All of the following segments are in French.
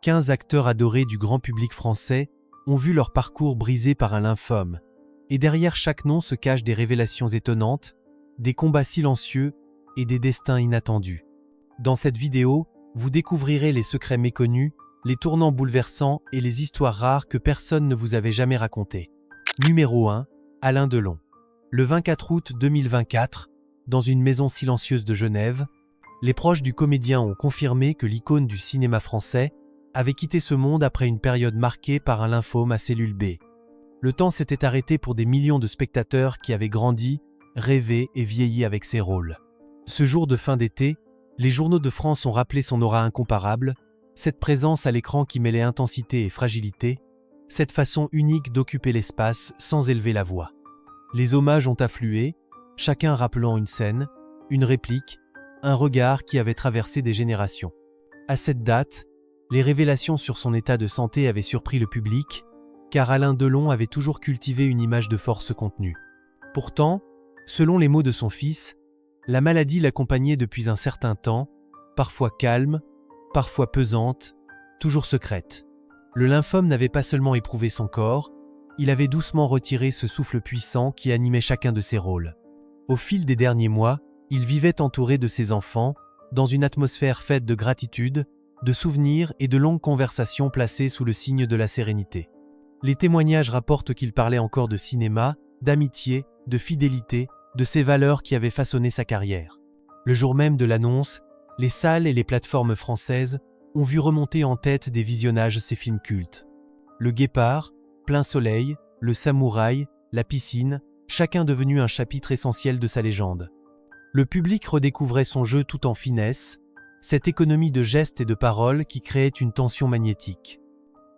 15 acteurs adorés du grand public français ont vu leur parcours brisé par un lymphome. Et derrière chaque nom se cachent des révélations étonnantes, des combats silencieux et des destins inattendus. Dans cette vidéo, vous découvrirez les secrets méconnus, les tournants bouleversants et les histoires rares que personne ne vous avait jamais racontées. Numéro 1. Alain Delon. Le 24 août 2024, dans une maison silencieuse de Genève, les proches du comédien ont confirmé que l'icône du cinéma français avait quitté ce monde après une période marquée par un lymphome à cellule B. Le temps s'était arrêté pour des millions de spectateurs qui avaient grandi, rêvé et vieilli avec ses rôles. Ce jour de fin d'été, les journaux de France ont rappelé son aura incomparable, cette présence à l'écran qui mêlait intensité et fragilité, cette façon unique d'occuper l'espace sans élever la voix. Les hommages ont afflué, chacun rappelant une scène, une réplique, un regard qui avait traversé des générations. À cette date, les révélations sur son état de santé avaient surpris le public, car Alain Delon avait toujours cultivé une image de force contenue. Pourtant, selon les mots de son fils, la maladie l'accompagnait depuis un certain temps, parfois calme, parfois pesante, toujours secrète. Le lymphome n'avait pas seulement éprouvé son corps, il avait doucement retiré ce souffle puissant qui animait chacun de ses rôles. Au fil des derniers mois, il vivait entouré de ses enfants, dans une atmosphère faite de gratitude, de souvenirs et de longues conversations placées sous le signe de la sérénité. Les témoignages rapportent qu'il parlait encore de cinéma, d'amitié, de fidélité, de ces valeurs qui avaient façonné sa carrière. Le jour même de l'annonce, les salles et les plateformes françaises ont vu remonter en tête des visionnages ces films cultes. Le Guépard, Plein Soleil, Le Samouraï, La Piscine, chacun devenu un chapitre essentiel de sa légende. Le public redécouvrait son jeu tout en finesse, cette économie de gestes et de paroles qui créait une tension magnétique.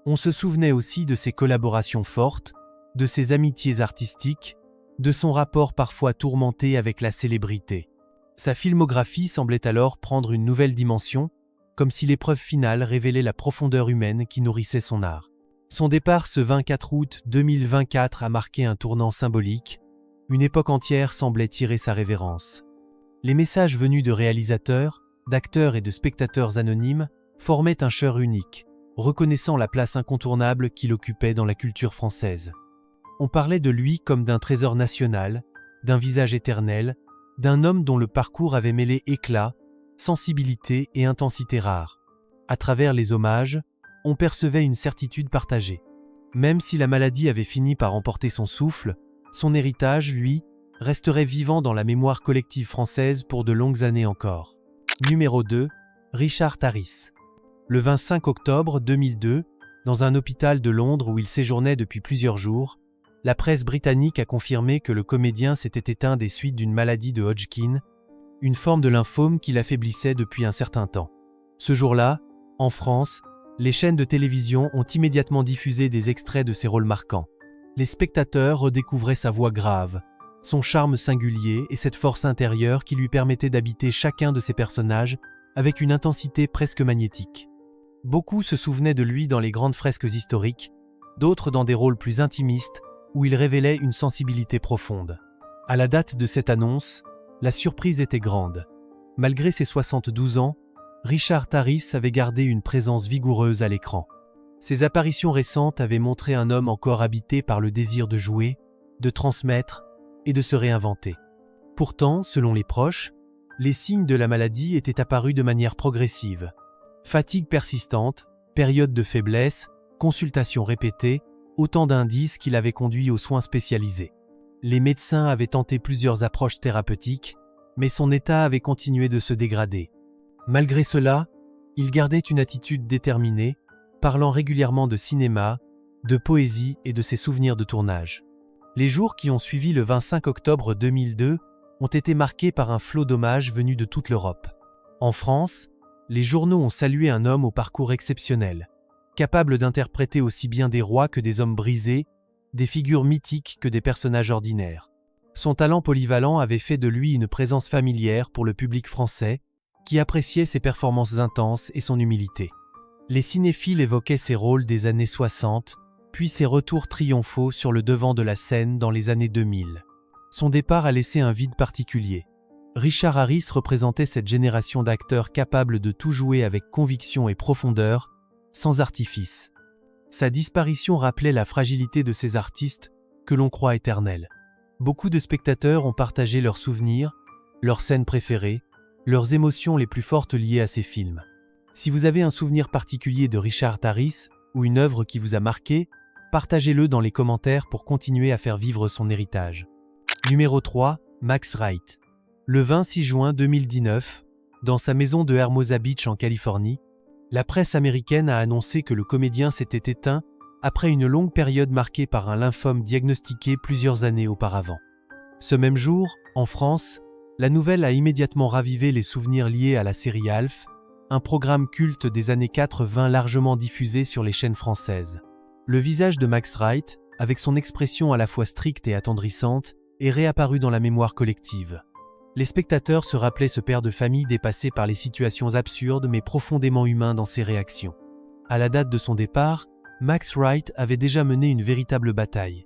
On se souvenait aussi de ses collaborations fortes, de ses amitiés artistiques, de son rapport parfois tourmenté avec la célébrité. Sa filmographie semblait alors prendre une nouvelle dimension, comme si l'épreuve finale révélait la profondeur humaine qui nourrissait son art. Son départ ce 24 août 2024 a marqué un tournant symbolique, une époque entière semblait tirer sa révérence. Les messages venus de réalisateurs, d'acteurs et de spectateurs anonymes formaient un chœur unique, reconnaissant la place incontournable qu'il occupait dans la culture française. On parlait de lui comme d'un trésor national, d'un visage éternel, d'un homme dont le parcours avait mêlé éclat, sensibilité et intensité rare. À travers les hommages, on percevait une certitude partagée. Même si la maladie avait fini par emporter son souffle, son héritage, lui, resterait vivant dans la mémoire collective française pour de longues années encore. Numéro 2. Richard Harris. Le 25 octobre 2002, dans un hôpital de Londres où il séjournait depuis plusieurs jours, la presse britannique a confirmé que le comédien s'était éteint des suites d'une maladie de Hodgkin, une forme de lymphome qui l'affaiblissait depuis un certain temps. Ce jour-là, en France, les chaînes de télévision ont immédiatement diffusé des extraits de ses rôles marquants. Les spectateurs redécouvraient sa voix grave, son charme singulier et cette force intérieure qui lui permettait d'habiter chacun de ses personnages avec une intensité presque magnétique. Beaucoup se souvenaient de lui dans les grandes fresques historiques, d'autres dans des rôles plus intimistes où il révélait une sensibilité profonde. À la date de cette annonce, la surprise était grande. Malgré ses 72 ans, Richard Harris avait gardé une présence vigoureuse à l'écran. Ses apparitions récentes avaient montré un homme encore habité par le désir de jouer, de transmettre et de se réinventer. Pourtant, selon les proches, les signes de la maladie étaient apparus de manière progressive. Fatigue persistante, période de faiblesse, consultations répétées, autant d'indices qui l'avaient conduit aux soins spécialisés. Les médecins avaient tenté plusieurs approches thérapeutiques, mais son état avait continué de se dégrader. Malgré cela, il gardait une attitude déterminée, parlant régulièrement de cinéma, de poésie et de ses souvenirs de tournage. Les jours qui ont suivi le 25 octobre 2002 ont été marqués par un flot d'hommages venus de toute l'Europe. En France, les journaux ont salué un homme au parcours exceptionnel, capable d'interpréter aussi bien des rois que des hommes brisés, des figures mythiques que des personnages ordinaires. Son talent polyvalent avait fait de lui une présence familière pour le public français, qui appréciait ses performances intenses et son humilité. Les cinéphiles évoquaient ses rôles des années 60, puis ses retours triomphaux sur le devant de la scène dans les années 2000. Son départ a laissé un vide particulier. Richard Harris représentait cette génération d'acteurs capables de tout jouer avec conviction et profondeur, sans artifice. Sa disparition rappelait la fragilité de ces artistes que l'on croit éternels. Beaucoup de spectateurs ont partagé leurs souvenirs, leurs scènes préférées, leurs émotions les plus fortes liées à ces films. Si vous avez un souvenir particulier de Richard Harris ou une œuvre qui vous a marqué, partagez-le dans les commentaires pour continuer à faire vivre son héritage. Numéro 3, Max Wright. Le 26 juin 2019, dans sa maison de Hermosa Beach en Californie, la presse américaine a annoncé que le comédien s'était éteint après une longue période marquée par un lymphome diagnostiqué plusieurs années auparavant. Ce même jour, en France, la nouvelle a immédiatement ravivé les souvenirs liés à la série Alf, un programme culte des années 80 largement diffusé sur les chaînes françaises. Le visage de Max Wright, avec son expression à la fois stricte et attendrissante, est réapparu dans la mémoire collective. Les spectateurs se rappelaient ce père de famille dépassé par les situations absurdes mais profondément humain dans ses réactions. À la date de son départ, Max Wright avait déjà mené une véritable bataille.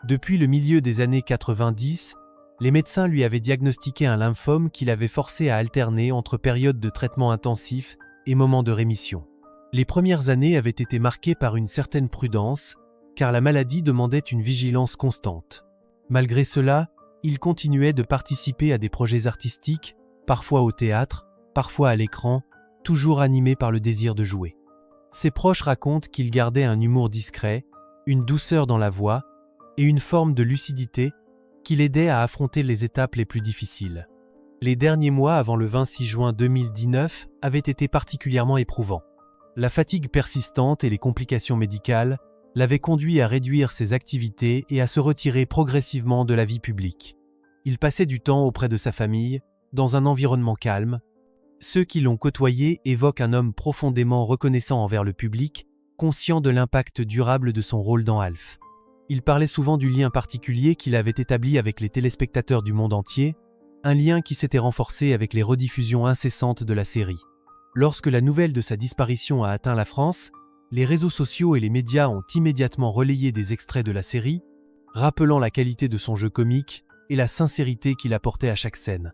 Depuis le milieu des années 90, les médecins lui avaient diagnostiqué un lymphome qui l'avait forcé à alterner entre périodes de traitement intensif et moments de rémission. Les premières années avaient été marquées par une certaine prudence, car la maladie demandait une vigilance constante. Malgré cela, il continuait de participer à des projets artistiques, parfois au théâtre, parfois à l'écran, toujours animé par le désir de jouer. Ses proches racontent qu'il gardait un humour discret, une douceur dans la voix et une forme de lucidité qui l'aidait à affronter les étapes les plus difficiles. Les derniers mois avant le 26 juin 2019 avaient été particulièrement éprouvants. La fatigue persistante et les complications médicales l'avaient conduit à réduire ses activités et à se retirer progressivement de la vie publique. Il passait du temps auprès de sa famille, dans un environnement calme. Ceux qui l'ont côtoyé évoquent un homme profondément reconnaissant envers le public, conscient de l'impact durable de son rôle dans Alf. Il parlait souvent du lien particulier qu'il avait établi avec les téléspectateurs du monde entier, un lien qui s'était renforcé avec les rediffusions incessantes de la série. Lorsque la nouvelle de sa disparition a atteint la France, les réseaux sociaux et les médias ont immédiatement relayé des extraits de la série, rappelant la qualité de son jeu comique et la sincérité qu'il apportait à chaque scène.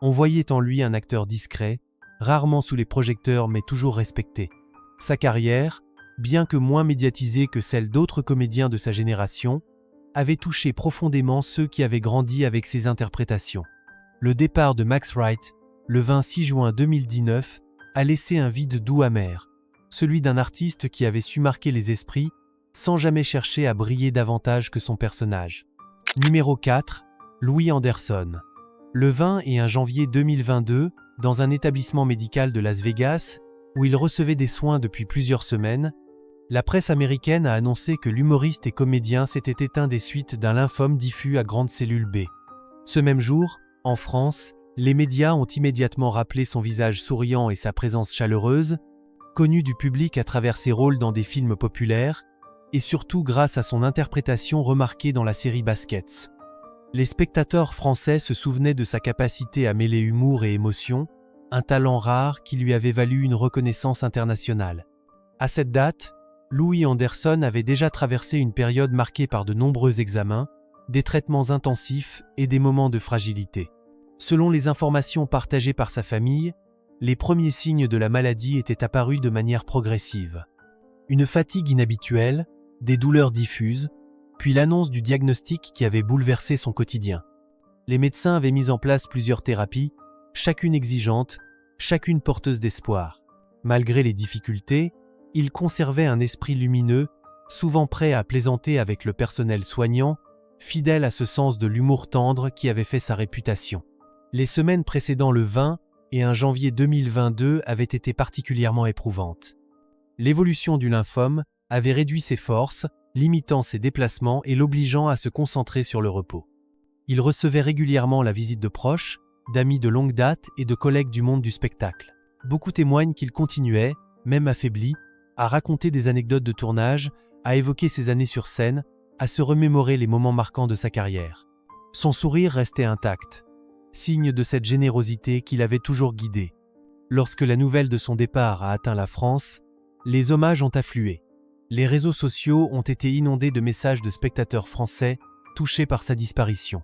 On voyait en lui un acteur discret, rarement sous les projecteurs mais toujours respecté. Sa carrière, bien que moins médiatisée que celle d'autres comédiens de sa génération, avait touché profondément ceux qui avaient grandi avec ses interprétations. Le départ de Max Wright, le 26 juin 2019, a laissé un vide doux amer, celui d'un artiste qui avait su marquer les esprits sans jamais chercher à briller davantage que son personnage. Numéro 4, Louis Anderson. Le 20 et 1 janvier 2022, dans un établissement médical de Las Vegas, où il recevait des soins depuis plusieurs semaines, la presse américaine a annoncé que l'humoriste et comédien s'était éteint des suites d'un lymphome diffus à grande cellule B. Ce même jour, en France, les médias ont immédiatement rappelé son visage souriant et sa présence chaleureuse, connu du public à travers ses rôles dans des films populaires, et surtout grâce à son interprétation remarquée dans la série Baskets. Les spectateurs français se souvenaient de sa capacité à mêler humour et émotion, un talent rare qui lui avait valu une reconnaissance internationale. À cette date, Louis Anderson avait déjà traversé une période marquée par de nombreux examens, des traitements intensifs et des moments de fragilité. Selon les informations partagées par sa famille, les premiers signes de la maladie étaient apparus de manière progressive. Une fatigue inhabituelle, des douleurs diffuses, puis l'annonce du diagnostic qui avait bouleversé son quotidien. Les médecins avaient mis en place plusieurs thérapies, chacune exigeante, chacune porteuse d'espoir. Malgré les difficultés, il conservait un esprit lumineux, souvent prêt à plaisanter avec le personnel soignant, fidèle à ce sens de l'humour tendre qui avait fait sa réputation. Les semaines précédant le 20 et 1 janvier 2022 avaient été particulièrement éprouvantes. L'évolution du lymphome avait réduit ses forces, limitant ses déplacements et l'obligeant à se concentrer sur le repos. Il recevait régulièrement la visite de proches, d'amis de longue date et de collègues du monde du spectacle. Beaucoup témoignent qu'il continuait, même affaibli, à raconter des anecdotes de tournage, à évoquer ses années sur scène, à se remémorer les moments marquants de sa carrière. Son sourire restait intact, signe de cette générosité qui l'avait toujours guidé. Lorsque la nouvelle de son départ a atteint la France, les hommages ont afflué. Les réseaux sociaux ont été inondés de messages de spectateurs français touchés par sa disparition.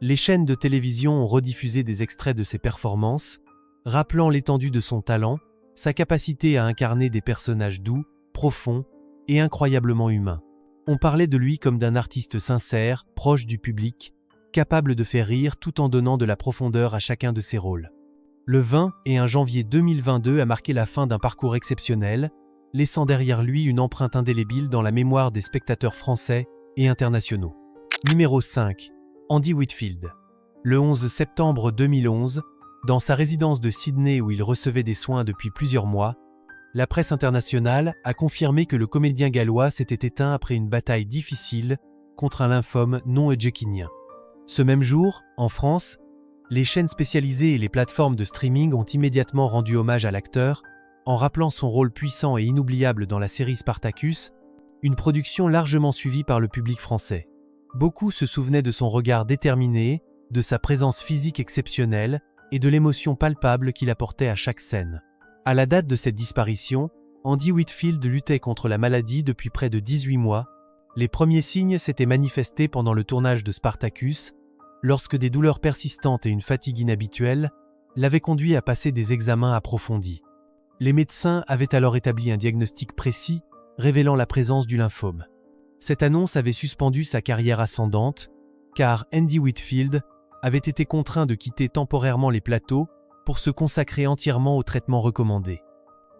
Les chaînes de télévision ont rediffusé des extraits de ses performances, rappelant l'étendue de son talent, sa capacité à incarner des personnages doux, profond et incroyablement humain. On parlait de lui comme d'un artiste sincère, proche du public, capable de faire rire tout en donnant de la profondeur à chacun de ses rôles. Le 20 et 1 janvier 2022 a marqué la fin d'un parcours exceptionnel, laissant derrière lui une empreinte indélébile dans la mémoire des spectateurs français et internationaux. Numéro 5. Andy Whitfield. Le 11 septembre 2011, dans sa résidence de Sydney où il recevait des soins depuis plusieurs mois, la presse internationale a confirmé que le comédien gallois s'était éteint après une bataille difficile contre un lymphome non-Hodgkinien. Ce même jour, en France, les chaînes spécialisées et les plateformes de streaming ont immédiatement rendu hommage à l'acteur, en rappelant son rôle puissant et inoubliable dans la série Spartacus, une production largement suivie par le public français. Beaucoup se souvenaient de son regard déterminé, de sa présence physique exceptionnelle et de l'émotion palpable qu'il apportait à chaque scène. À la date de cette disparition, Andy Whitfield luttait contre la maladie depuis près de 18 mois. Les premiers signes s'étaient manifestés pendant le tournage de Spartacus, lorsque des douleurs persistantes et une fatigue inhabituelle l'avaient conduit à passer des examens approfondis. Les médecins avaient alors établi un diagnostic précis, révélant la présence du lymphome. Cette annonce avait suspendu sa carrière ascendante, car Andy Whitfield avait été contraint de quitter temporairement les plateaux pour se consacrer entièrement aux traitements recommandés.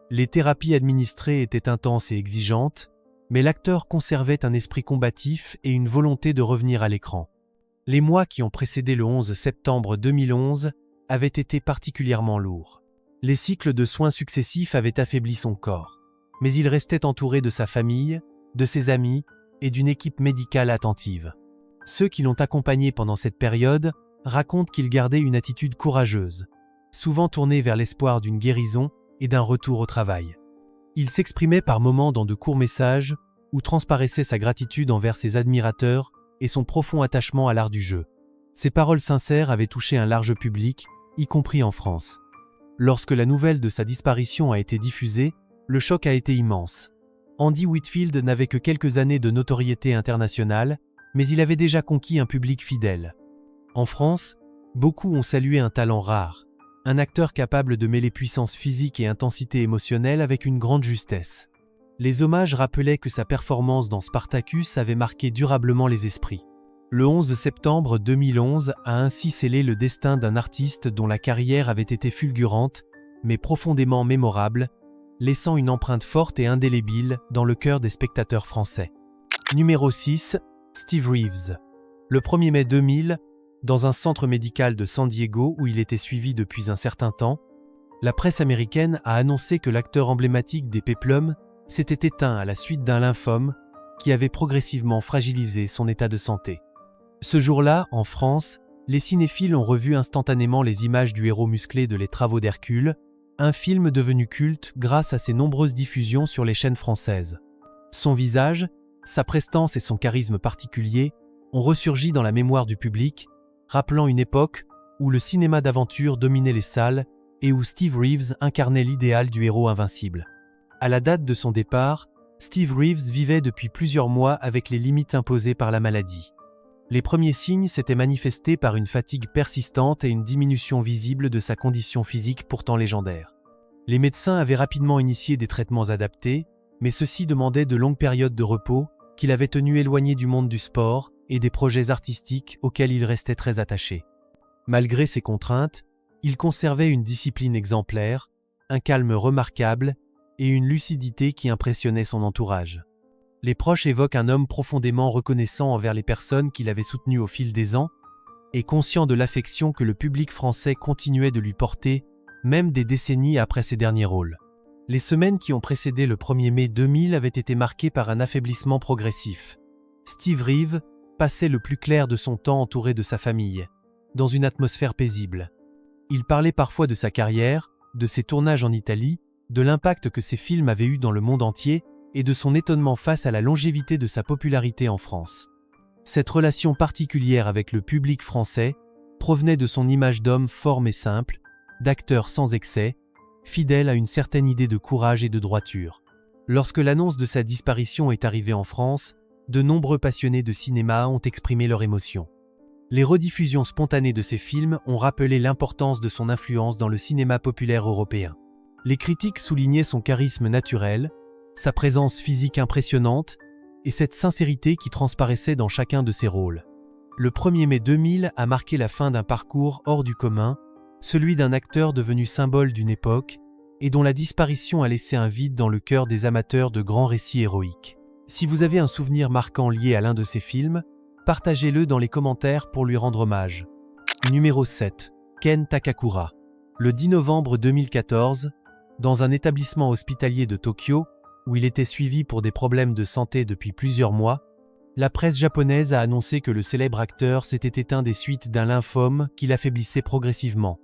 Les thérapies administrées étaient intenses et exigeantes, mais l'acteur conservait un esprit combatif et une volonté de revenir à l'écran. Les mois qui ont précédé le 11 septembre 2011 avaient été particulièrement lourds. Les cycles de soins successifs avaient affaibli son corps, mais il restait entouré de sa famille, de ses amis et d'une équipe médicale attentive. Ceux qui l'ont accompagné pendant cette période racontent qu'il gardait une attitude courageuse, souvent tournée vers l'espoir d'une guérison et d'un retour au travail. Il s'exprimait par moments dans de courts messages où transparaissait sa gratitude envers ses admirateurs et son profond attachement à l'art du jeu. Ses paroles sincères avaient touché un large public, y compris en France. Lorsque la nouvelle de sa disparition a été diffusée, le choc a été immense. Andy Whitfield n'avait que quelques années de notoriété internationale, mais il avait déjà conquis un public fidèle. En France, beaucoup ont salué un talent rare, un acteur capable de mêler puissance physique et intensité émotionnelle avec une grande justesse. Les hommages rappelaient que sa performance dans Spartacus avait marqué durablement les esprits. Le 11 septembre 2011 a ainsi scellé le destin d'un artiste dont la carrière avait été fulgurante, mais profondément mémorable, laissant une empreinte forte et indélébile dans le cœur des spectateurs français. Numéro 6. Steve Reeves. Le 1er mai 2000, dans un centre médical de San Diego où il était suivi depuis un certain temps, la presse américaine a annoncé que l'acteur emblématique des Péplums s'était éteint à la suite d'un lymphome qui avait progressivement fragilisé son état de santé. Ce jour-là, en France, les cinéphiles ont revu instantanément les images du héros musclé de Les Travaux d'Hercule, un film devenu culte grâce à ses nombreuses diffusions sur les chaînes françaises. Son visage, sa prestance et son charisme particulier ont ressurgi dans la mémoire du public, rappelant une époque où le cinéma d'aventure dominait les salles et où Steve Reeves incarnait l'idéal du héros invincible. À la date de son départ, Steve Reeves vivait depuis plusieurs mois avec les limites imposées par la maladie. Les premiers signes s'étaient manifestés par une fatigue persistante et une diminution visible de sa condition physique pourtant légendaire. Les médecins avaient rapidement initié des traitements adaptés, mais ceux-ci demandaient de longues périodes de repos qu'il avait tenu éloigné du monde du sport et des projets artistiques auxquels il restait très attaché. Malgré ces contraintes, il conservait une discipline exemplaire, un calme remarquable et une lucidité qui impressionnait son entourage. Les proches évoquent un homme profondément reconnaissant envers les personnes qu'il avait soutenues au fil des ans et conscient de l'affection que le public français continuait de lui porter, même des décennies après ses derniers rôles. Les semaines qui ont précédé le 1er mai 2000 avaient été marquées par un affaiblissement progressif. Steve Reeves passait le plus clair de son temps entouré de sa famille, dans une atmosphère paisible. Il parlait parfois de sa carrière, de ses tournages en Italie, de l'impact que ses films avaient eu dans le monde entier et de son étonnement face à la longévité de sa popularité en France. Cette relation particulière avec le public français provenait de son image d'homme fort mais simple, d'acteur sans excès, fidèle à une certaine idée de courage et de droiture. Lorsque l'annonce de sa disparition est arrivée en France, de nombreux passionnés de cinéma ont exprimé leur émotion. Les rediffusions spontanées de ses films ont rappelé l'importance de son influence dans le cinéma populaire européen. Les critiques soulignaient son charisme naturel, sa présence physique impressionnante et cette sincérité qui transparaissait dans chacun de ses rôles. Le 1er mai 2000 a marqué la fin d'un parcours hors du commun, celui d'un acteur devenu symbole d'une époque et dont la disparition a laissé un vide dans le cœur des amateurs de grands récits héroïques. Si vous avez un souvenir marquant lié à l'un de ces films, partagez-le dans les commentaires pour lui rendre hommage. Numéro 7. Ken Takakura. Le 10 novembre 2014, dans un établissement hospitalier de Tokyo, où il était suivi pour des problèmes de santé depuis plusieurs mois, la presse japonaise a annoncé que le célèbre acteur s'était éteint des suites d'un lymphome qui l'affaiblissait progressivement.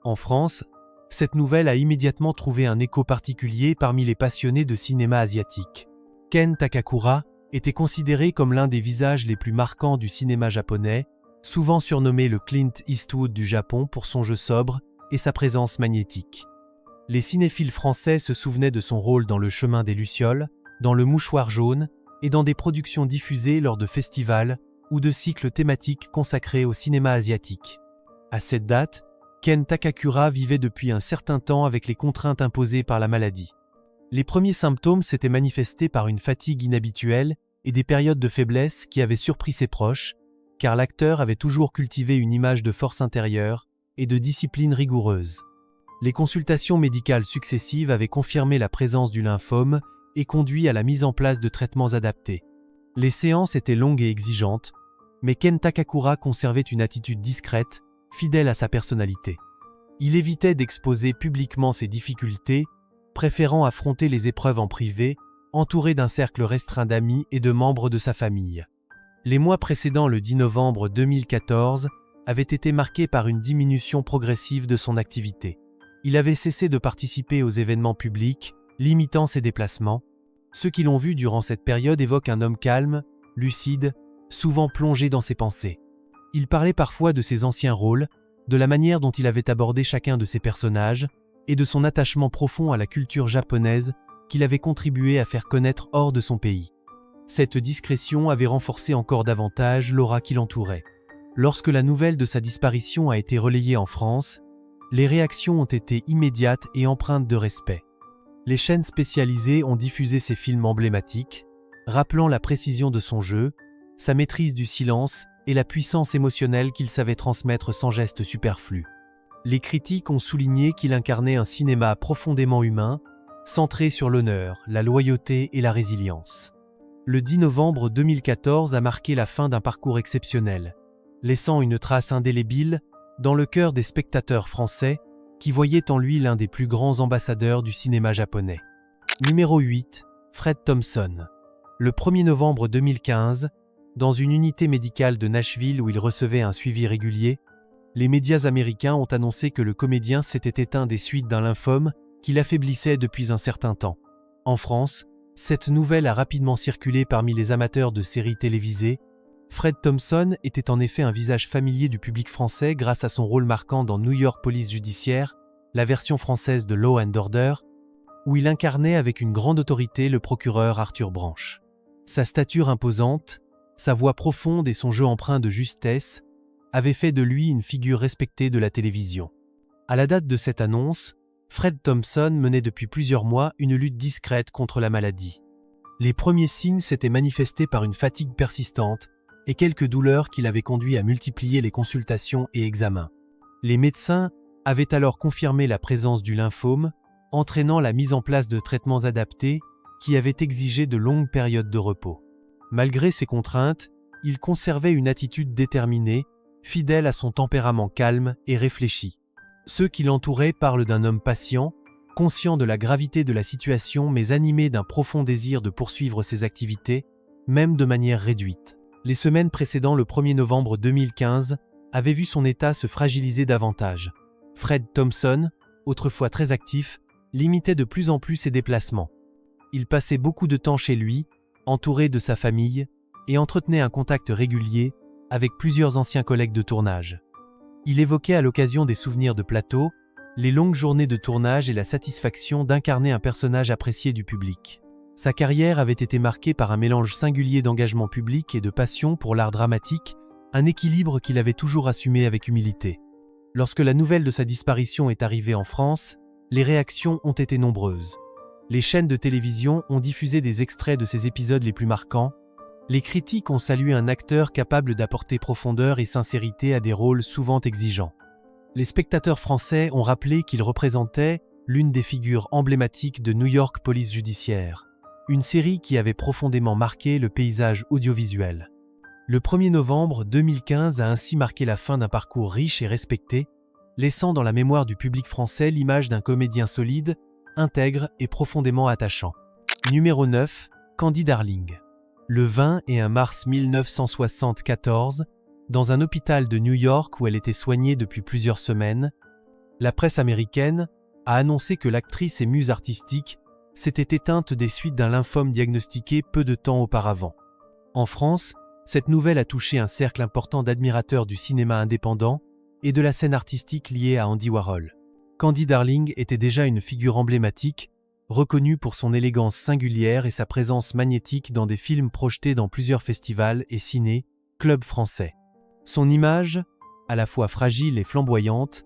En France, cette nouvelle a immédiatement trouvé un écho particulier parmi les passionnés de cinéma asiatique. Ken Takakura était considéré comme l'un des visages les plus marquants du cinéma japonais, souvent surnommé le Clint Eastwood du Japon pour son jeu sobre et sa présence magnétique. Les cinéphiles français se souvenaient de son rôle dans Le Chemin des Lucioles, dans Le Mouchoir jaune et dans des productions diffusées lors de festivals ou de cycles thématiques consacrés au cinéma asiatique. À cette date, Ken Takakura vivait depuis un certain temps avec les contraintes imposées par la maladie. Les premiers symptômes s'étaient manifestés par une fatigue inhabituelle et des périodes de faiblesse qui avaient surpris ses proches, car l'acteur avait toujours cultivé une image de force intérieure et de discipline rigoureuse. Les consultations médicales successives avaient confirmé la présence du lymphome et conduit à la mise en place de traitements adaptés. Les séances étaient longues et exigeantes, mais Ken Takakura conservait une attitude discrète, fidèle à sa personnalité. Il évitait d'exposer publiquement ses difficultés, préférant affronter les épreuves en privé, entouré d'un cercle restreint d'amis et de membres de sa famille. Les mois précédant le 10 novembre 2014 avaient été marqués par une diminution progressive de son activité. Il avait cessé de participer aux événements publics, limitant ses déplacements. Ceux qui l'ont vu durant cette période évoquent un homme calme, lucide, souvent plongé dans ses pensées. Il parlait parfois de ses anciens rôles, de la manière dont il avait abordé chacun de ses personnages et de son attachement profond à la culture japonaise qu'il avait contribué à faire connaître hors de son pays. Cette discrétion avait renforcé encore davantage l'aura qui l'entourait. Lorsque la nouvelle de sa disparition a été relayée en France, les réactions ont été immédiates et empreintes de respect. Les chaînes spécialisées ont diffusé ses films emblématiques, rappelant la précision de son jeu, sa maîtrise du silence et la puissance émotionnelle qu'il savait transmettre sans geste superflu. Les critiques ont souligné qu'il incarnait un cinéma profondément humain, centré sur l'honneur, la loyauté et la résilience. Le 10 novembre 2014 a marqué la fin d'un parcours exceptionnel, laissant une trace indélébile dans le cœur des spectateurs français qui voyaient en lui l'un des plus grands ambassadeurs du cinéma japonais. Numéro 8. Fred Thompson. Le 1er novembre 2015, dans une unité médicale de Nashville où il recevait un suivi régulier, les médias américains ont annoncé que le comédien s'était éteint des suites d'un lymphome qui l'affaiblissait depuis un certain temps. En France, cette nouvelle a rapidement circulé parmi les amateurs de séries télévisées. Fred Thompson était en effet un visage familier du public français grâce à son rôle marquant dans New York Police Judiciaire, la version française de Law & Order, où il incarnait avec une grande autorité le procureur Arthur Branche. Sa stature imposante, sa voix profonde et son jeu empreint de justesse avaient fait de lui une figure respectée de la télévision. À la date de cette annonce, Fred Thompson menait depuis plusieurs mois une lutte discrète contre la maladie. Les premiers signes s'étaient manifestés par une fatigue persistante et quelques douleurs qui l'avaient conduit à multiplier les consultations et examens. Les médecins avaient alors confirmé la présence du lymphome, entraînant la mise en place de traitements adaptés qui avaient exigé de longues périodes de repos. Malgré ces contraintes, il conservait une attitude déterminée, fidèle à son tempérament calme et réfléchi. Ceux qui l'entouraient parlent d'un homme patient, conscient de la gravité de la situation mais animé d'un profond désir de poursuivre ses activités, même de manière réduite. Les semaines précédant le 1er novembre 2015 avaient vu son état se fragiliser davantage. Fred Thompson, autrefois très actif, limitait de plus en plus ses déplacements. Il passait beaucoup de temps chez lui, entouré de sa famille, et entretenait un contact régulier avec plusieurs anciens collègues de tournage. Il évoquait à l'occasion des souvenirs de plateau, les longues journées de tournage et la satisfaction d'incarner un personnage apprécié du public. Sa carrière avait été marquée par un mélange singulier d'engagement public et de passion pour l'art dramatique, un équilibre qu'il avait toujours assumé avec humilité. Lorsque la nouvelle de sa disparition est arrivée en France, les réactions ont été nombreuses. Les chaînes de télévision ont diffusé des extraits de ces épisodes les plus marquants. Les critiques ont salué un acteur capable d'apporter profondeur et sincérité à des rôles souvent exigeants. Les spectateurs français ont rappelé qu'il représentait l'une des figures emblématiques de New York Police Judiciaire, une série qui avait profondément marqué le paysage audiovisuel. Le 1er novembre 2015 a ainsi marqué la fin d'un parcours riche et respecté, laissant dans la mémoire du public français l'image d'un comédien solide, intègre et profondément attachant. Numéro 9, Candy Darling. Le 21 mars 1974, dans un hôpital de New York où elle était soignée depuis plusieurs semaines, la presse américaine a annoncé que l'actrice et muse artistique s'était éteinte des suites d'un lymphome diagnostiqué peu de temps auparavant. En France, cette nouvelle a touché un cercle important d'admirateurs du cinéma indépendant et de la scène artistique liée à Andy Warhol. Candy Darling était déjà une figure emblématique, reconnue pour son élégance singulière et sa présence magnétique dans des films projetés dans plusieurs festivals et ciné-clubs français. Son image, à la fois fragile et flamboyante,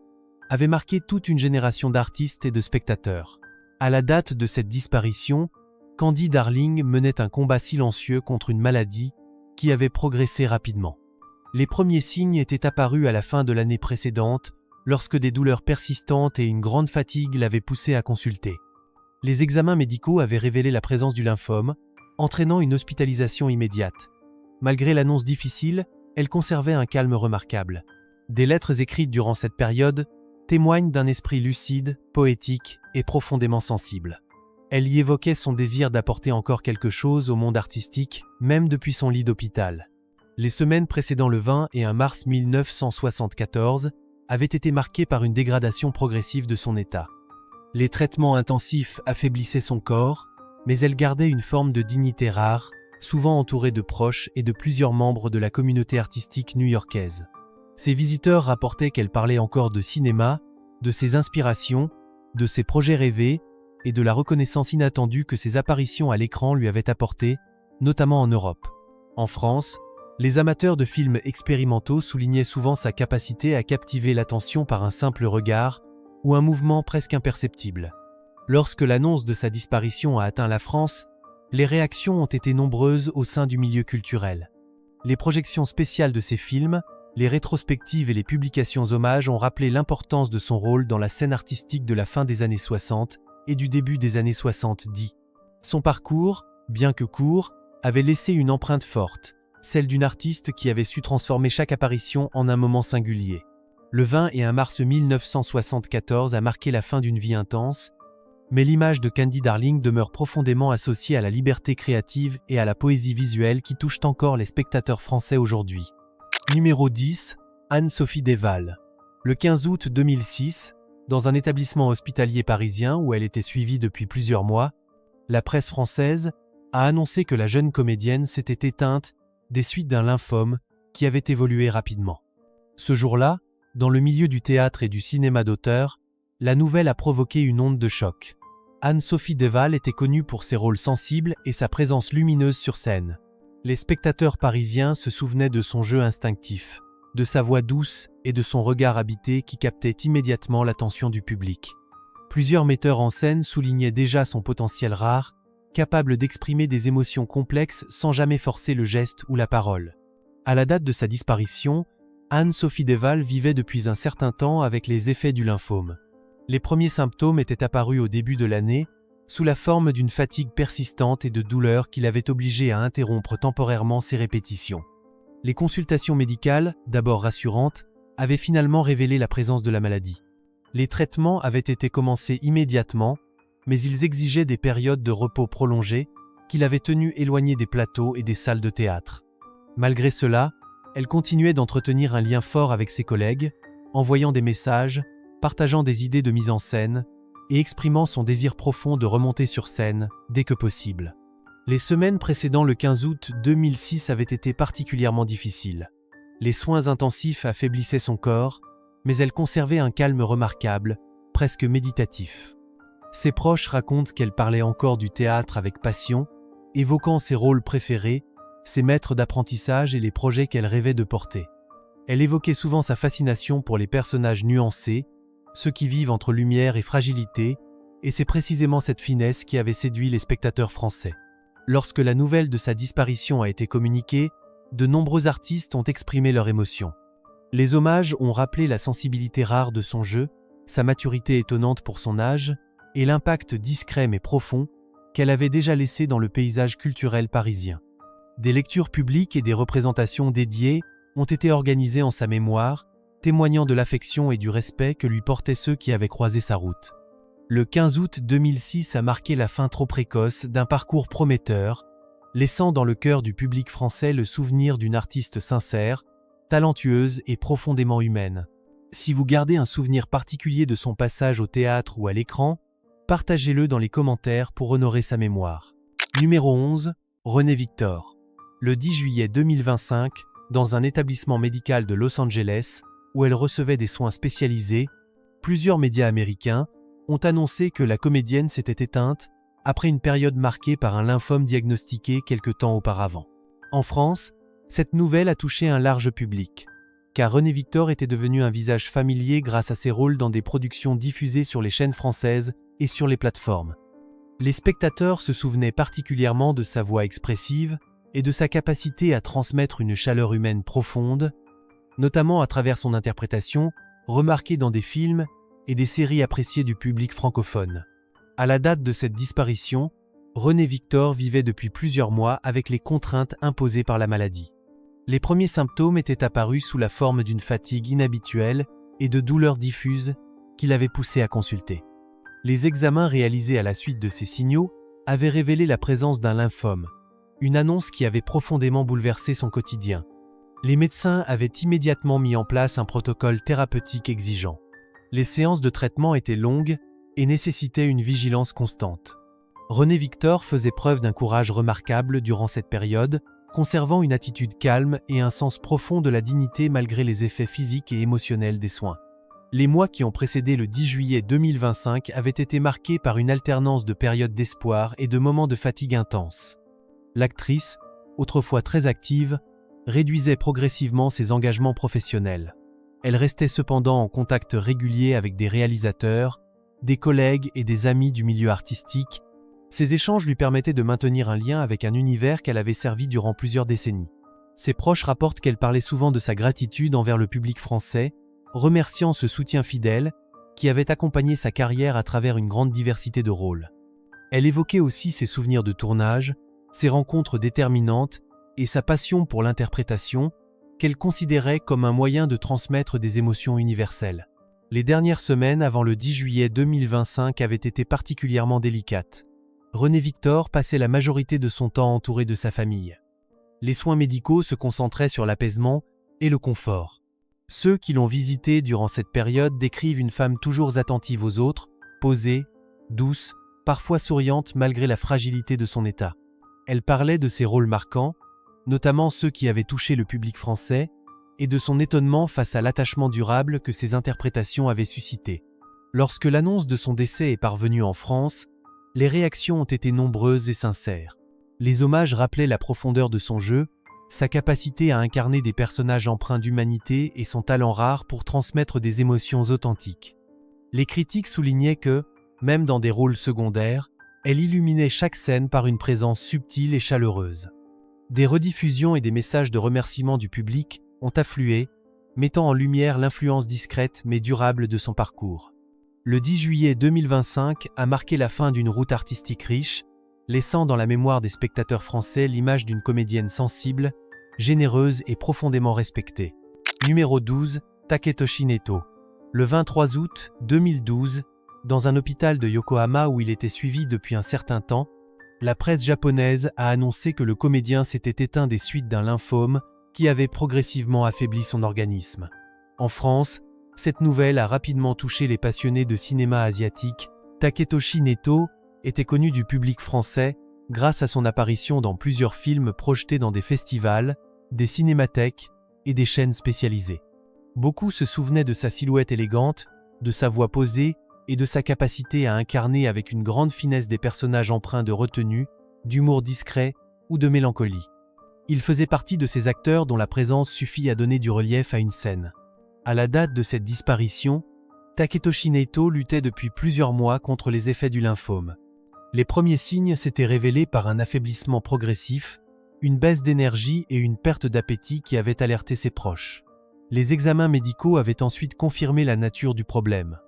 avait marqué toute une génération d'artistes et de spectateurs. À la date de cette disparition, Candy Darling menait un combat silencieux contre une maladie qui avait progressé rapidement. Les premiers signes étaient apparus à la fin de l'année précédente, lorsque des douleurs persistantes et une grande fatigue l'avaient poussée à consulter. Les examens médicaux avaient révélé la présence du lymphome, entraînant une hospitalisation immédiate. Malgré l'annonce difficile, elle conservait un calme remarquable. Des lettres écrites durant cette période témoignent d'un esprit lucide, poétique et profondément sensible. Elle y évoquait son désir d'apporter encore quelque chose au monde artistique, même depuis son lit d'hôpital. Les semaines précédant le 21 mars 1974 avaient été marquées par une dégradation progressive de son état. Les traitements intensifs affaiblissaient son corps, mais elle gardait une forme de dignité rare, souvent entourée de proches et de plusieurs membres de la communauté artistique new-yorkaise. Ses visiteurs rapportaient qu'elle parlait encore de cinéma, de ses inspirations, de ses projets rêvés et de la reconnaissance inattendue que ses apparitions à l'écran lui avaient apportée, notamment en Europe. En France, les amateurs de films expérimentaux soulignaient souvent sa capacité à captiver l'attention par un simple regard ou un mouvement presque imperceptible. Lorsque l'annonce de sa disparition a atteint la France, les réactions ont été nombreuses au sein du milieu culturel. Les projections spéciales de ses films, les rétrospectives et les publications hommages ont rappelé l'importance de son rôle dans la scène artistique de la fin des années 60 et du début des années 70. Son parcours, bien que court, avait laissé une empreinte forte, celle d'une artiste qui avait su transformer chaque apparition en un moment singulier. Le 21 mars 1974 a marqué la fin d'une vie intense, mais l'image de Candy Darling demeure profondément associée à la liberté créative et à la poésie visuelle qui touchent encore les spectateurs français aujourd'hui. Numéro 10, Anne-Sophie Desval. Le 15 août 2006, dans un établissement hospitalier parisien où elle était suivie depuis plusieurs mois, la presse française a annoncé que la jeune comédienne s'était éteinte des suites d'un lymphome qui avait évolué rapidement. Ce jour-là, dans le milieu du théâtre et du cinéma d'auteur, la nouvelle a provoqué une onde de choc. Anne-Sophie Desval était connue pour ses rôles sensibles et sa présence lumineuse sur scène. Les spectateurs parisiens se souvenaient de son jeu instinctif, de sa voix douce et de son regard habité qui captait immédiatement l'attention du public. Plusieurs metteurs en scène soulignaient déjà son potentiel rare, capable d'exprimer des émotions complexes sans jamais forcer le geste ou la parole. À la date de sa disparition, Anne-Sophie Desval vivait depuis un certain temps avec les effets du lymphome. Les premiers symptômes étaient apparus au début de l'année, sous la forme d'une fatigue persistante et de douleurs qui l'avaient obligée à interrompre temporairement ses répétitions. Les consultations médicales, d'abord rassurantes, avaient finalement révélé la présence de la maladie. Les traitements avaient été commencés immédiatement, mais ils exigeaient des périodes de repos prolongées qui l'avaient tenue éloignée des plateaux et des salles de théâtre. Malgré cela, elle continuait d'entretenir un lien fort avec ses collègues, envoyant des messages, partageant des idées de mise en scène et exprimant son désir profond de remonter sur scène dès que possible. Les semaines précédant le 15 août 2006 avaient été particulièrement difficiles. Les soins intensifs affaiblissaient son corps, mais elle conservait un calme remarquable, presque méditatif. Ses proches racontent qu'elle parlait encore du théâtre avec passion, évoquant ses rôles préférés, ses maîtres d'apprentissage et les projets qu'elle rêvait de porter. Elle évoquait souvent sa fascination pour les personnages nuancés, ceux qui vivent entre lumière et fragilité, et c'est précisément cette finesse qui avait séduit les spectateurs français. Lorsque la nouvelle de sa disparition a été communiquée, de nombreux artistes ont exprimé leur émotion. Les hommages ont rappelé la sensibilité rare de son jeu, sa maturité étonnante pour son âge, et l'impact discret mais profond qu'elle avait déjà laissé dans le paysage culturel parisien. Des lectures publiques et des représentations dédiées ont été organisées en sa mémoire, témoignant de l'affection et du respect que lui portaient ceux qui avaient croisé sa route. Le 15 août 2006 a marqué la fin trop précoce d'un parcours prometteur, laissant dans le cœur du public français le souvenir d'une artiste sincère, talentueuse et profondément humaine. Si vous gardez un souvenir particulier de son passage au théâtre ou à l'écran, partagez-le dans les commentaires pour honorer sa mémoire. Numéro 11, René Victor. Le 10 juillet 2025, dans un établissement médical de Los Angeles, où elle recevait des soins spécialisés, plusieurs médias américains ont annoncé que la comédienne s'était éteinte après une période marquée par un lymphome diagnostiqué quelque temps auparavant. En France, cette nouvelle a touché un large public, car René Victor était devenu un visage familier grâce à ses rôles dans des productions diffusées sur les chaînes françaises et sur les plateformes. Les spectateurs se souvenaient particulièrement de sa voix expressive et de sa capacité à transmettre une chaleur humaine profonde, notamment à travers son interprétation, remarquée dans des films et des séries appréciées du public francophone. À la date de cette disparition, René Victor vivait depuis plusieurs mois avec les contraintes imposées par la maladie. Les premiers symptômes étaient apparus sous la forme d'une fatigue inhabituelle et de douleurs diffuses qui l'avaient poussé à consulter. Les examens réalisés à la suite de ces signaux avaient révélé la présence d'un lymphome, une annonce qui avait profondément bouleversé son quotidien. Les médecins avaient immédiatement mis en place un protocole thérapeutique exigeant. Les séances de traitement étaient longues et nécessitaient une vigilance constante. René Victor faisait preuve d'un courage remarquable durant cette période, conservant une attitude calme et un sens profond de la dignité malgré les effets physiques et émotionnels des soins. Les mois qui ont précédé le 10 juillet 2025 avaient été marqués par une alternance de périodes d'espoir et de moments de fatigue intense. L'actrice, autrefois très active, réduisait progressivement ses engagements professionnels. Elle restait cependant en contact régulier avec des réalisateurs, des collègues et des amis du milieu artistique. Ces échanges lui permettaient de maintenir un lien avec un univers qu'elle avait servi durant plusieurs décennies. Ses proches rapportent qu'elle parlait souvent de sa gratitude envers le public français, remerciant ce soutien fidèle qui avait accompagné sa carrière à travers une grande diversité de rôles. Elle évoquait aussi ses souvenirs de tournage, ses rencontres déterminantes et sa passion pour l'interprétation, qu'elle considérait comme un moyen de transmettre des émotions universelles. Les dernières semaines avant le 10 juillet 2025 avaient été particulièrement délicates. René Victor passait la majorité de son temps entouré de sa famille. Les soins médicaux se concentraient sur l'apaisement et le confort. Ceux qui l'ont visitée durant cette période décrivent une femme toujours attentive aux autres, posée, douce, parfois souriante malgré la fragilité de son état. Elle parlait de ses rôles marquants, notamment ceux qui avaient touché le public français, et de son étonnement face à l'attachement durable que ses interprétations avaient suscité. Lorsque l'annonce de son décès est parvenue en France, les réactions ont été nombreuses et sincères. Les hommages rappelaient la profondeur de son jeu, sa capacité à incarner des personnages empreints d'humanité et son talent rare pour transmettre des émotions authentiques. Les critiques soulignaient que, même dans des rôles secondaires, elle illuminait chaque scène par une présence subtile et chaleureuse. Des rediffusions et des messages de remerciement du public ont afflué, mettant en lumière l'influence discrète mais durable de son parcours. Le 10 juillet 2025 a marqué la fin d'une route artistique riche, laissant dans la mémoire des spectateurs français l'image d'une comédienne sensible, généreuse et profondément respectée. Numéro 12, Taketoshi Neto. Le 23 août 2012, dans un hôpital de Yokohama où il était suivi depuis un certain temps, la presse japonaise a annoncé que le comédien s'était éteint des suites d'un lymphome qui avait progressivement affaibli son organisme. En France, cette nouvelle a rapidement touché les passionnés de cinéma asiatique. Taketoshi Neto était connu du public français grâce à son apparition dans plusieurs films projetés dans des festivals, des cinémathèques et des chaînes spécialisées. Beaucoup se souvenaient de sa silhouette élégante, de sa voix posée et de sa capacité à incarner avec une grande finesse des personnages empreints de retenue, d'humour discret ou de mélancolie. Il faisait partie de ces acteurs dont la présence suffit à donner du relief à une scène. À la date de cette disparition, Taketoshi Naito luttait depuis plusieurs mois contre les effets du lymphome. Les premiers signes s'étaient révélés par un affaiblissement progressif, une baisse d'énergie et une perte d'appétit qui avaient alerté ses proches. Les examens médicaux avaient ensuite confirmé la nature du problème.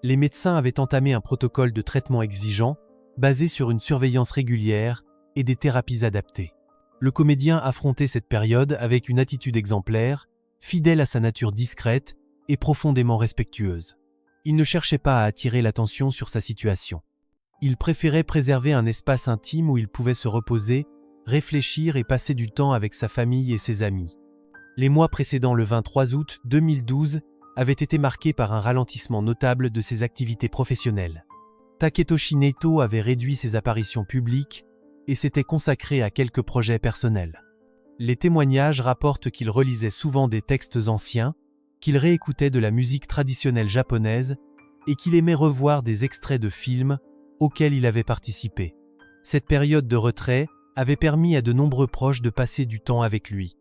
Les médecins avaient entamé un protocole de traitement exigeant, basé sur une surveillance régulière et des thérapies adaptées. Le comédien affrontait cette période avec une attitude exemplaire, fidèle à sa nature discrète et profondément respectueuse. Il ne cherchait pas à attirer l'attention sur sa situation. Il préférait préserver un espace intime où il pouvait se reposer, réfléchir et passer du temps avec sa famille et ses amis. Les mois précédant le 23 août 2012 avaient été marqués par un ralentissement notable de ses activités professionnelles. Taketoshi Naito avait réduit ses apparitions publiques et s'était consacré à quelques projets personnels. Les témoignages rapportent qu'il relisait souvent des textes anciens, qu'il réécoutait de la musique traditionnelle japonaise et qu'il aimait revoir des extraits de films auxquels il avait participé. Cette période de retrait avait permis à de nombreux proches de passer du temps avec lui.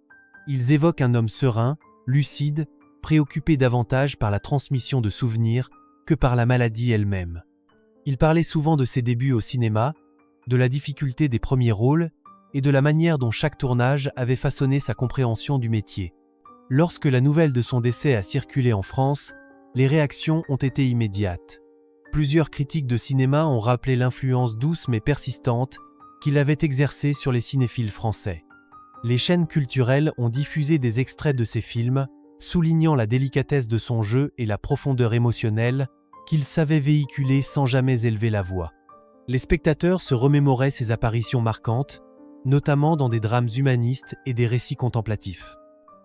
Ils évoquent un homme serein, lucide, préoccupé davantage par la transmission de souvenirs que par la maladie elle-même. Il parlait souvent de ses débuts au cinéma, de la difficulté des premiers rôles et de la manière dont chaque tournage avait façonné sa compréhension du métier. Lorsque la nouvelle de son décès a circulé en France, les réactions ont été immédiates. Plusieurs critiques de cinéma ont rappelé l'influence douce mais persistante qu'il avait exercée sur les cinéphiles français. Les chaînes culturelles ont diffusé des extraits de ses films, soulignant la délicatesse de son jeu et la profondeur émotionnelle qu'il savait véhiculer sans jamais élever la voix. Les spectateurs se remémoraient ses apparitions marquantes, notamment dans des drames humanistes et des récits contemplatifs.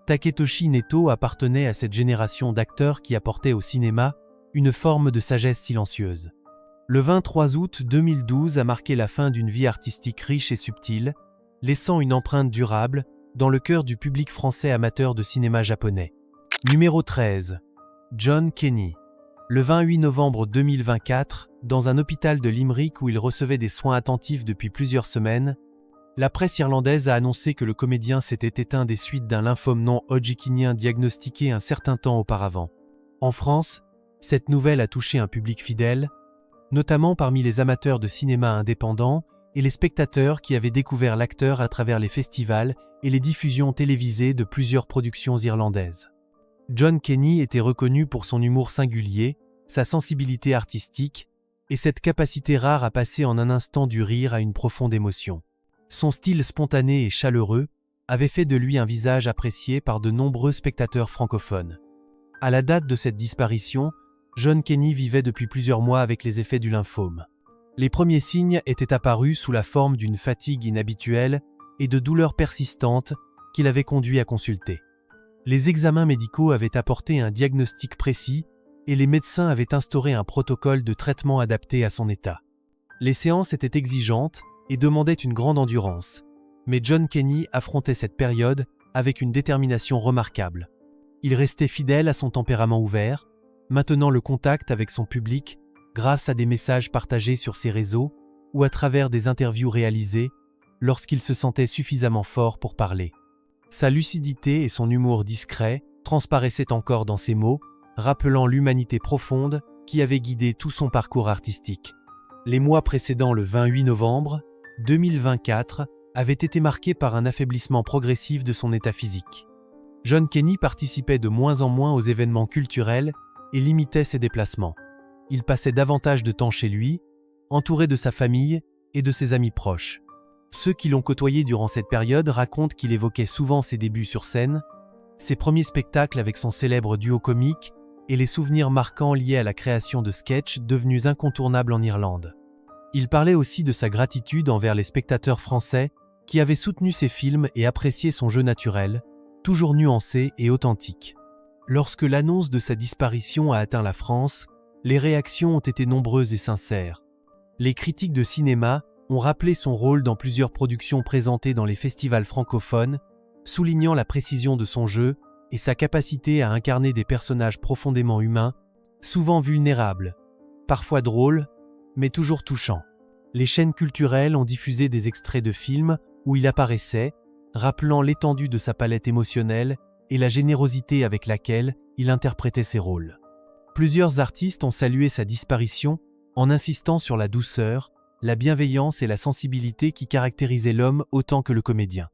Taketoshi Naito appartenait à cette génération d'acteurs qui apportaient au cinéma une forme de sagesse silencieuse. Le 23 août 2012 a marqué la fin d'une vie artistique riche et subtile, laissant une empreinte durable dans le cœur du public français amateur de cinéma japonais. Numéro 13. John Kenny. Le 28 novembre 2024, dans un hôpital de Limerick où il recevait des soins attentifs depuis plusieurs semaines, la presse irlandaise a annoncé que le comédien s'était éteint des suites d'un lymphome non hodgkinien diagnostiqué un certain temps auparavant. En France, cette nouvelle a touché un public fidèle, notamment parmi les amateurs de cinéma indépendants et les spectateurs qui avaient découvert l'acteur à travers les festivals et les diffusions télévisées de plusieurs productions irlandaises. John Kenny était reconnu pour son humour singulier, sa sensibilité artistique et cette capacité rare à passer en un instant du rire à une profonde émotion. Son style spontané et chaleureux avait fait de lui un visage apprécié par de nombreux spectateurs francophones. À la date de cette disparition, John Kenny vivait depuis plusieurs mois avec les effets du lymphome. Les premiers signes étaient apparus sous la forme d'une fatigue inhabituelle et de douleurs persistantes qui l'avaient conduit à consulter. Les examens médicaux avaient apporté un diagnostic précis et les médecins avaient instauré un protocole de traitement adapté à son état. Les séances étaient exigeantes et demandaient une grande endurance, mais John Kenny affrontait cette période avec une détermination remarquable. Il restait fidèle à son tempérament ouvert, maintenant le contact avec son public grâce à des messages partagés sur ses réseaux ou à travers des interviews réalisées lorsqu'il se sentait suffisamment fort pour parler. Sa lucidité et son humour discret transparaissaient encore dans ses mots, rappelant l'humanité profonde qui avait guidé tout son parcours artistique. Les mois précédant le 28 novembre 2024 avaient été marqués par un affaiblissement progressif de son état physique. John Kenny participait de moins en moins aux événements culturels et limitait ses déplacements. Il passait davantage de temps chez lui, entouré de sa famille et de ses amis proches. Ceux qui l'ont côtoyé durant cette période racontent qu'il évoquait souvent ses débuts sur scène, ses premiers spectacles avec son célèbre duo comique et les souvenirs marquants liés à la création de sketchs devenus incontournables en Irlande. Il parlait aussi de sa gratitude envers les spectateurs français qui avaient soutenu ses films et apprécié son jeu naturel, toujours nuancé et authentique. Lorsque l'annonce de sa disparition a atteint la France, les réactions ont été nombreuses et sincères. Les critiques de cinéma ont rappelé son rôle dans plusieurs productions présentées dans les festivals francophones, soulignant la précision de son jeu et sa capacité à incarner des personnages profondément humains, souvent vulnérables, parfois drôles, mais toujours touchants. Les chaînes culturelles ont diffusé des extraits de films où il apparaissait, rappelant l'étendue de sa palette émotionnelle et la générosité avec laquelle il interprétait ses rôles. Plusieurs artistes ont salué sa disparition en insistant sur la douceur, la bienveillance et la sensibilité qui caractérisaient l'homme autant que le comédien.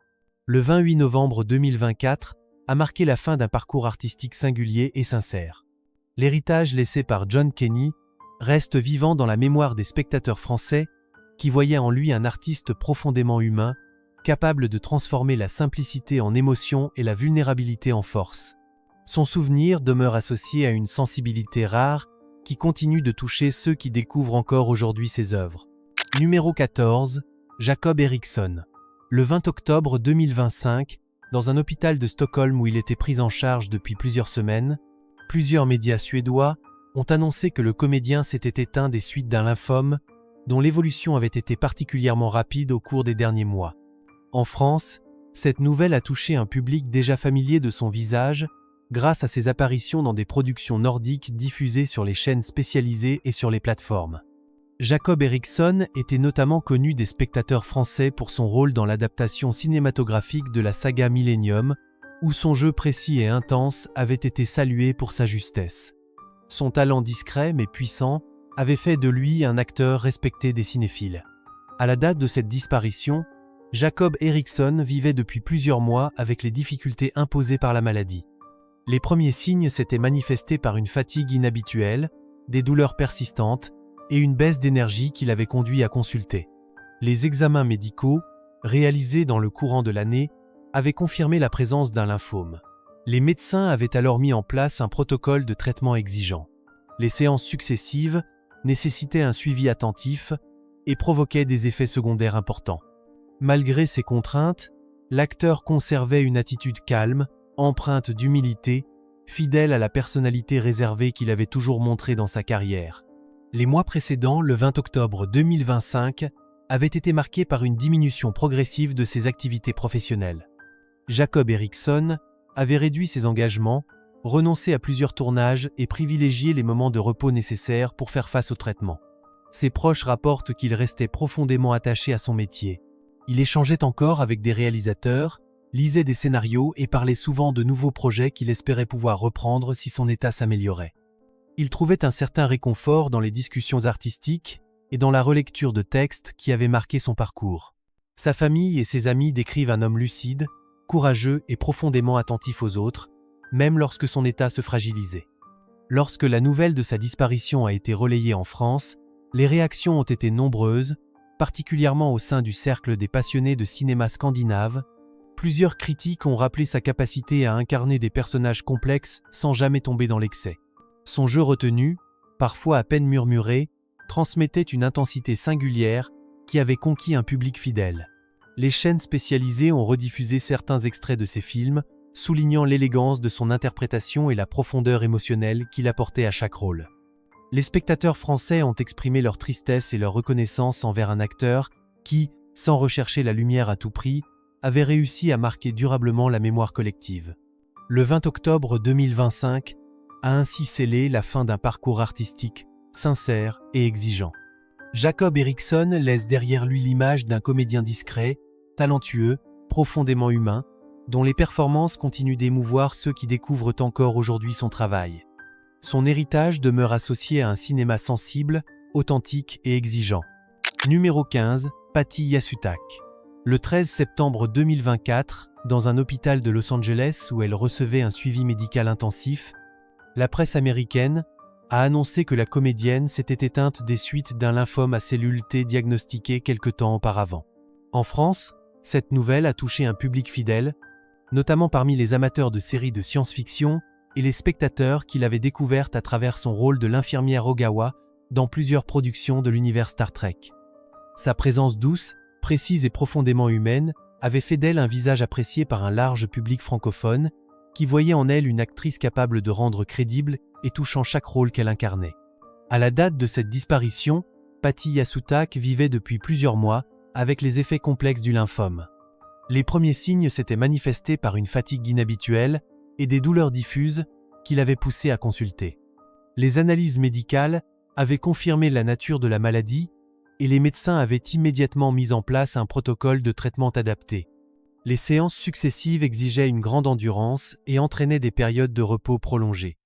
Le 28 novembre 2024 a marqué la fin d'un parcours artistique singulier et sincère. L'héritage laissé par John Kenny reste vivant dans la mémoire des spectateurs français qui voyaient en lui un artiste profondément humain, capable de transformer la simplicité en émotion et la vulnérabilité en force. Son souvenir demeure associé à une sensibilité rare qui continue de toucher ceux qui découvrent encore aujourd'hui ses œuvres. Numéro 14, Jacob Eriksson. Le 20 octobre 2025, dans un hôpital de Stockholm où il était pris en charge depuis plusieurs semaines, plusieurs médias suédois ont annoncé que le comédien s'était éteint des suites d'un lymphome dont l'évolution avait été particulièrement rapide au cours des derniers mois. En France, cette nouvelle a touché un public déjà familier de son visage grâce à ses apparitions dans des productions nordiques diffusées sur les chaînes spécialisées et sur les plateformes. Jacob Eriksson était notamment connu des spectateurs français pour son rôle dans l'adaptation cinématographique de la saga Millennium, où son jeu précis et intense avait été salué pour sa justesse. Son talent discret mais puissant avait fait de lui un acteur respecté des cinéphiles. À la date de cette disparition, Jacob Eriksson vivait depuis plusieurs mois avec les difficultés imposées par la maladie. Les premiers signes s'étaient manifestés par une fatigue inhabituelle, des douleurs persistantes et une baisse d'énergie qui l'avait conduit à consulter. Les examens médicaux, réalisés dans le courant de l'année, avaient confirmé la présence d'un lymphome. Les médecins avaient alors mis en place un protocole de traitement exigeant. Les séances successives nécessitaient un suivi attentif et provoquaient des effets secondaires importants. Malgré ces contraintes, l'acteur conservait une attitude calme, empreinte d'humilité, fidèle à la personnalité réservée qu'il avait toujours montrée dans sa carrière. Les mois précédents, le 20 octobre 2025, avaient été marqués par une diminution progressive de ses activités professionnelles. Jacob Eriksson avait réduit ses engagements, renoncé à plusieurs tournages et privilégié les moments de repos nécessaires pour faire face au traitement. Ses proches rapportent qu'il restait profondément attaché à son métier. Il échangeait encore avec des réalisateurs, lisait des scénarios et parlait souvent de nouveaux projets qu'il espérait pouvoir reprendre si son état s'améliorait. Il trouvait un certain réconfort dans les discussions artistiques et dans la relecture de textes qui avaient marqué son parcours. Sa famille et ses amis décrivent un homme lucide, courageux et profondément attentif aux autres, même lorsque son état se fragilisait. Lorsque la nouvelle de sa disparition a été relayée en France, les réactions ont été nombreuses, particulièrement au sein du cercle des passionnés de cinéma scandinave. Plusieurs critiques ont rappelé sa capacité à incarner des personnages complexes sans jamais tomber dans l'excès. Son jeu retenu, parfois à peine murmuré, transmettait une intensité singulière qui avait conquis un public fidèle. Les chaînes spécialisées ont rediffusé certains extraits de ses films, soulignant l'élégance de son interprétation et la profondeur émotionnelle qu'il apportait à chaque rôle. Les spectateurs français ont exprimé leur tristesse et leur reconnaissance envers un acteur qui, sans rechercher la lumière à tout prix, avait réussi à marquer durablement la mémoire collective. Le 20 octobre 2025 a ainsi scellé la fin d'un parcours artistique, sincère et exigeant. Jacob Eriksson laisse derrière lui l'image d'un comédien discret, talentueux, profondément humain, dont les performances continuent d'émouvoir ceux qui découvrent encore aujourd'hui son travail. Son héritage demeure associé à un cinéma sensible, authentique et exigeant. Numéro 15, Patty Yasutak. Le 13 septembre 2024, dans un hôpital de Los Angeles où elle recevait un suivi médical intensif, la presse américaine a annoncé que la comédienne s'était éteinte des suites d'un lymphome à cellules T diagnostiqué quelque temps auparavant. En France, cette nouvelle a touché un public fidèle, notamment parmi les amateurs de séries de science-fiction et les spectateurs qui l'avaient découverte à travers son rôle de l'infirmière Ogawa dans plusieurs productions de l'univers Star Trek. Sa présence douce, précise et profondément humaine avait fait d'elle un visage apprécié par un large public francophone qui voyait en elle une actrice capable de rendre crédible et touchant chaque rôle qu'elle incarnait. À la date de cette disparition, Patty Yasutak vivait depuis plusieurs mois avec les effets complexes du lymphome. Les premiers signes s'étaient manifestés par une fatigue inhabituelle et des douleurs diffuses qui l'avaient poussé à consulter. Les analyses médicales avaient confirmé la nature de la maladie et les médecins avaient immédiatement mis en place un protocole de traitement adapté. Les séances successives exigeaient une grande endurance et entraînaient des périodes de repos prolongées.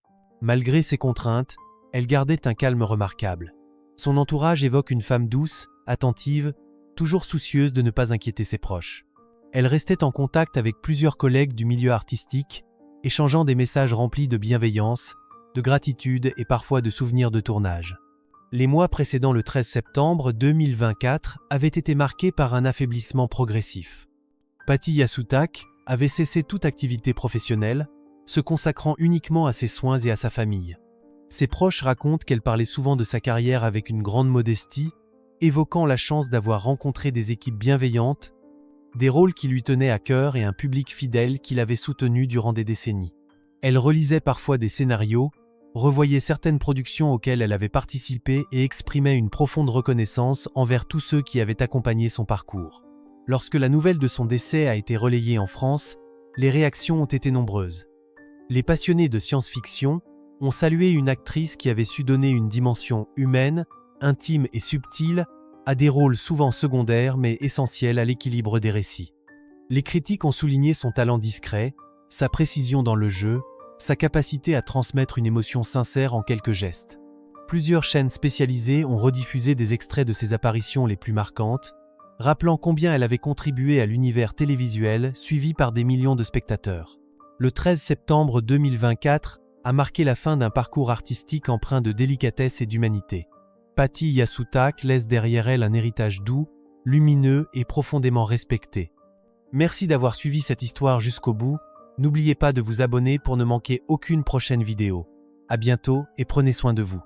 Malgré ses contraintes, elle gardait un calme remarquable. Son entourage évoque une femme douce, attentive, toujours soucieuse de ne pas inquiéter ses proches. Elle restait en contact avec plusieurs collègues du milieu artistique, échangeant des messages remplis de bienveillance, de gratitude et parfois de souvenirs de tournage. Les mois précédant le 13 septembre 2024 avaient été marqués par un affaiblissement progressif. Patti Yasutak avait cessé toute activité professionnelle, se consacrant uniquement à ses soins et à sa famille. Ses proches racontent qu'elle parlait souvent de sa carrière avec une grande modestie, évoquant la chance d'avoir rencontré des équipes bienveillantes, des rôles qui lui tenaient à cœur et un public fidèle qui l'avait soutenu durant des décennies. Elle relisait parfois des scénarios, revoyait certaines productions auxquelles elle avait participé et exprimait une profonde reconnaissance envers tous ceux qui avaient accompagné son parcours. Lorsque la nouvelle de son décès a été relayée en France, les réactions ont été nombreuses. Les passionnés de science-fiction ont salué une actrice qui avait su donner une dimension humaine, intime et subtile à des rôles souvent secondaires mais essentiels à l'équilibre des récits. Les critiques ont souligné son talent discret, sa précision dans le jeu, sa capacité à transmettre une émotion sincère en quelques gestes. Plusieurs chaînes spécialisées ont rediffusé des extraits de ses apparitions les plus marquantes, rappelant combien elle avait contribué à l'univers télévisuel suivi par des millions de spectateurs. Le 13 septembre 2024 a marqué la fin d'un parcours artistique empreint de délicatesse et d'humanité. Patti Yasutak laisse derrière elle un héritage doux, lumineux et profondément respecté. Merci d'avoir suivi cette histoire jusqu'au bout. N'oubliez pas de vous abonner pour ne manquer aucune prochaine vidéo. À bientôt et prenez soin de vous.